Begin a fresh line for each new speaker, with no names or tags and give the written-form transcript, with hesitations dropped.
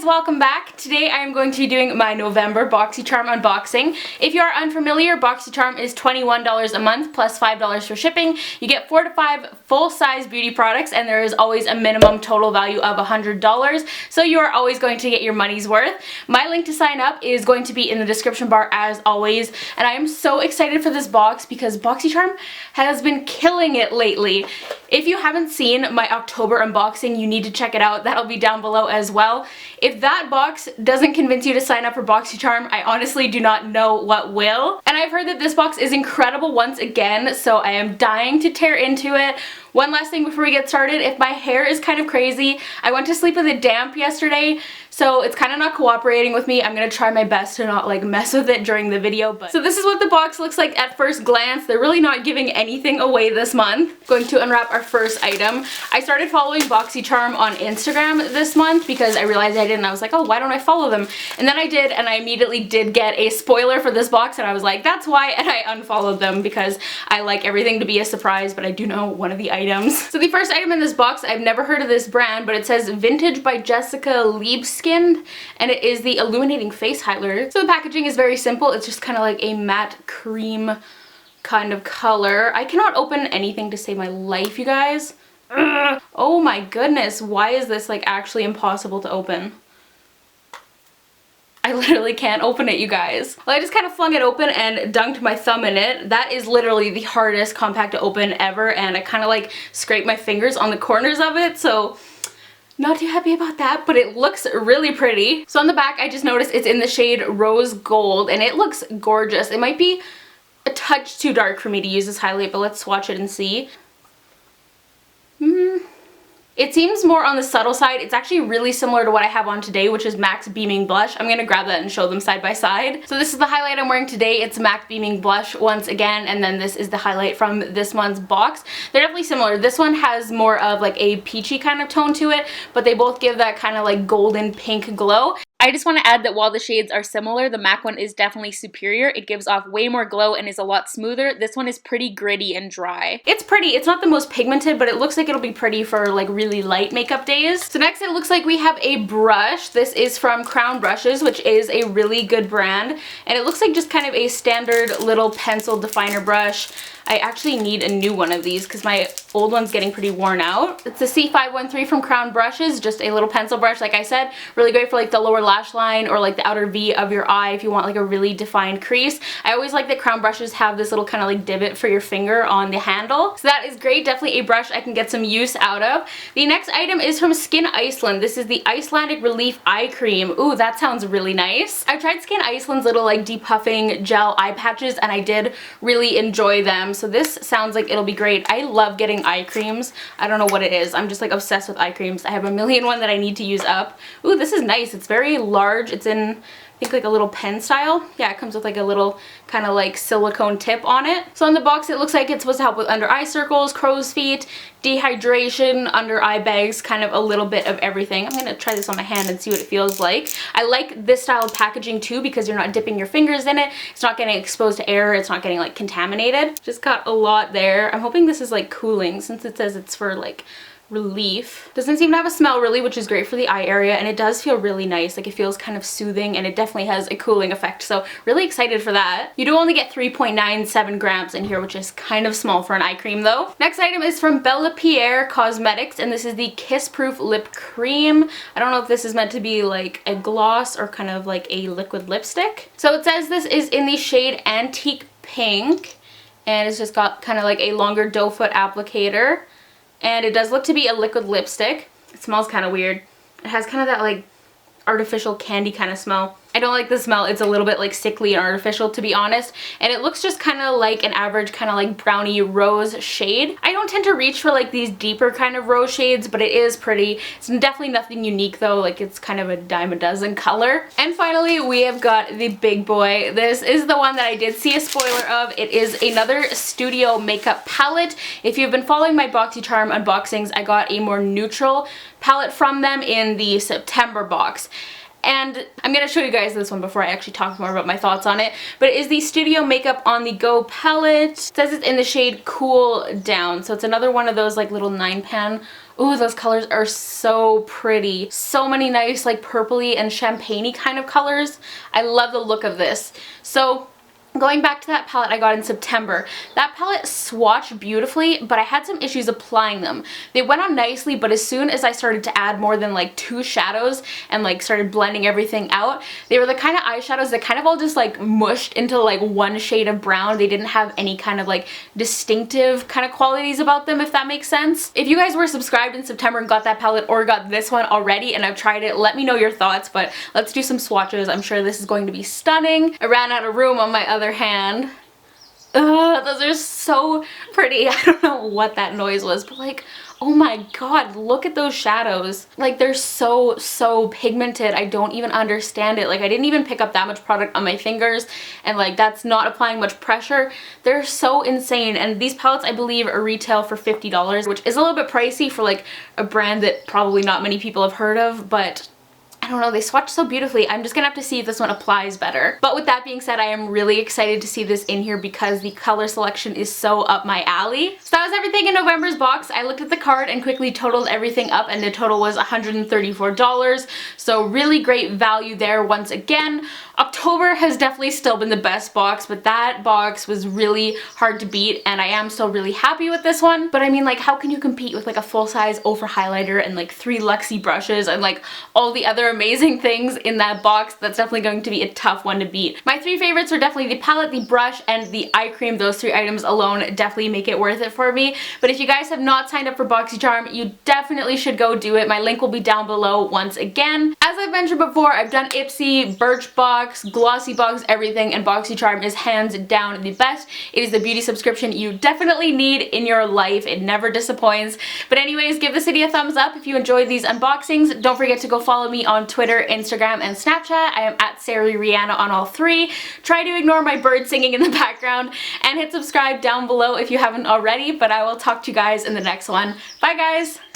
guys, welcome back. Today I am going to be doing my November Boxycharm unboxing. If you are unfamiliar, Boxycharm is $21 a month plus $5 for shipping. You get 4 to 5 full-size beauty products and there is always a minimum total value of $100, so you are always going to get your money's worth. My link to sign up is going to be in the description bar as always, and I am so excited for this box because Boxycharm has been killing it lately. If you haven't seen my October unboxing, you need to check it out. That'll be down below as well. If that box doesn't convince you to sign up for Boxycharm, I honestly do not know what will. And I've heard that this box is incredible once again, so I am dying to tear into it. One last thing before we get started, if my hair is kind of crazy, I went to sleep with it damp yesterday, so it's kind of not cooperating with me. I'm going to try my best to not like mess with it during the video. So this is what the box looks like at first glance. They're really not giving anything away this month. Going to unwrap our first item. I started following Boxycharm on Instagram this month because I realized I didn't. I was like, oh, why don't I follow them? And then I did, and I immediately did get a spoiler for this box, and I was like, that's why, and I unfollowed them because I like everything to be a surprise, but I do know one of the items. So the first item in this box, I've never heard of this brand, but it says Vintage by Jessica Liebskind, and it is the illuminating face highlighter. So the packaging is very simple. It's just kind of like a matte cream kind of color. I cannot open anything to save my life, you guys. Ugh. Oh my goodness, why is this like actually impossible to open? I literally can't open it, you guys. Well, I just kind of flung it open and dunked my thumb in it. That is literally the hardest compact to open ever, and I kind of like scraped my fingers on the corners of it, so not too happy about that, but it looks really pretty. So on the back, I just noticed it's in the shade Rose Gold, and it looks gorgeous. It might be a touch too dark for me to use this highlight, but let's swatch it and see. It seems more on the subtle side. It's actually really similar to what I have on today, which is MAC's Beaming Blush. I'm gonna grab that and show them side by side. So this is the highlight I'm wearing today. It's MAC Beaming Blush once again, and then this is the highlight from this month's box. They're definitely similar. This one has more of like a peachy kind of tone to it, but they both give that kind of like golden pink glow. I just want to add that while the shades are similar, the MAC one is definitely superior. It gives off way more glow and is a lot smoother. This one is pretty gritty and dry. It's pretty. It's not the most pigmented, but it looks like it'll be pretty for like really light makeup days. So next it looks like we have a brush. This is from Crown Brushes, which is a really good brand. And it looks like just kind of a standard little pencil definer brush. I actually need a new one of these because my old one's getting pretty worn out. It's a C513 from Crown Brushes, just a little pencil brush, like I said. Really great for like the lower lash line or like the outer V of your eye if you want like a really defined crease. I always like that Crown Brushes have this little kind of like divot for your finger on the handle. So that is great, definitely a brush I can get some use out of. The next item is from Skin Iceland. This is the Icelandic Relief Eye Cream. Ooh, that sounds really nice. I've tried Skin Iceland's little like depuffing gel eye patches and I did really enjoy them. So this sounds like it'll be great. I love getting eye creams. I don't know what it is. I'm just like obsessed with eye creams. I have a million one that I need to use up. Ooh, this is nice. It's very large. It's in, I think, like a little pen style. Yeah, it comes with like a little kind of like silicone tip on it. So on the box it looks like it's supposed to help with under eye circles, crow's feet, dehydration, under eye bags, kind of a little bit of everything. I'm gonna try this on my hand and see what it feels like. I like this style of packaging too because you're not dipping your fingers in it. It's not getting exposed to air. It's not getting like contaminated. Just got a lot there. I'm hoping this is like cooling since it says it's for like relief. Doesn't seem to have a smell really, which is great for the eye area, and it does feel really nice. Like it feels kind of soothing and it definitely has a cooling effect, so really excited for that. You do only get 3.97 grams in here, which is kind of small for an eye cream though. Next item is from Bella Pierre Cosmetics, and this is the Kiss Proof Lip Cream. I don't know if this is meant to be like a gloss or kind of like a liquid lipstick. So it says this is in the shade Antique Pink, and it's just got kind of like a longer doe foot applicator. And it does look to be a liquid lipstick. It smells kind of weird. It has kind of that like artificial candy kind of smell. I don't like the smell. It's a little bit like sickly and artificial, to be honest. And it looks just kind of like an average kind of like brownie rose shade. I don't tend to reach for like these deeper kind of rose shades, but it is pretty. It's definitely nothing unique though. Like it's kind of a dime a dozen color. And finally, we have got the big boy. This is the one that I did see a spoiler of. It is another studio makeup palette. If you've been following my Boxycharm unboxings, I got a more neutral palette from them in the September box. And I'm going to show you guys this one before I actually talk more about my thoughts on it. But it is the Studio Makeup On The Go palette. It says it's in the shade Cool Down. So it's another one of those like little 9-pan. Ooh, those colors are so pretty. So many nice like purpley and champagne-y kind of colors. I love the look of this. So going back to that palette I got in September, that palette swatched beautifully, but I had some issues applying them. They went on nicely, but as soon as I started to add more than like 2 shadows and like started blending everything out, they were the kind of eyeshadows that kind of all just like mushed into like one shade of brown. They didn't have any kind of like distinctive kind of qualities about them, if that makes sense. If you guys were subscribed in September and got that palette or got this one already and I've tried it, let me know your thoughts, but let's do some swatches. I'm sure this is going to be stunning. I ran out of room on my other hand. Ugh, those are so pretty. I don't know what that noise was, but like, oh my god, look at those shadows. Like, they're so pigmented. I don't even understand it. Like, I didn't even pick up that much product on my fingers, and like, that's not applying much pressure. They're so insane, and these palettes I believe are retail for $50, which is a little bit pricey for like a brand that probably not many people have heard of, but I don't know, they swatch so beautifully. I'm just gonna have to see if this one applies better. But with that being said, I am really excited to see this in here because the color selection is so up my alley. So that was everything in November's box. I looked at the card and quickly totaled everything up, and the total was $134. So really great value there once again. October has definitely still been the best box, but that box was really hard to beat, and I am still really happy with this one. But I mean, like, how can you compete with like a full-size over highlighter and like 3 Luxie brushes and like all the other amazing things in that box? That's definitely going to be a tough one to beat. My 3 favorites were definitely the palette, the brush, and the eye cream. Those 3 items alone definitely make it worth it for me. But if you guys have not signed up for Boxycharm, you definitely should go do it. My link will be down below once again. As I've mentioned before, I've done Ipsy, Birchbox, Glossybox, everything, and Boxycharm is hands down the best. It is the beauty subscription you definitely need in your life. It never disappoints. But anyways, give this video a thumbs up if you enjoyed these unboxings. Don't forget to go follow me on Twitter, Instagram, and Snapchat. I am at SARI Rihanna on all 3. Try to ignore my bird singing in the background, and hit subscribe down below if you haven't already, but I will talk to you guys in the next one. Bye guys!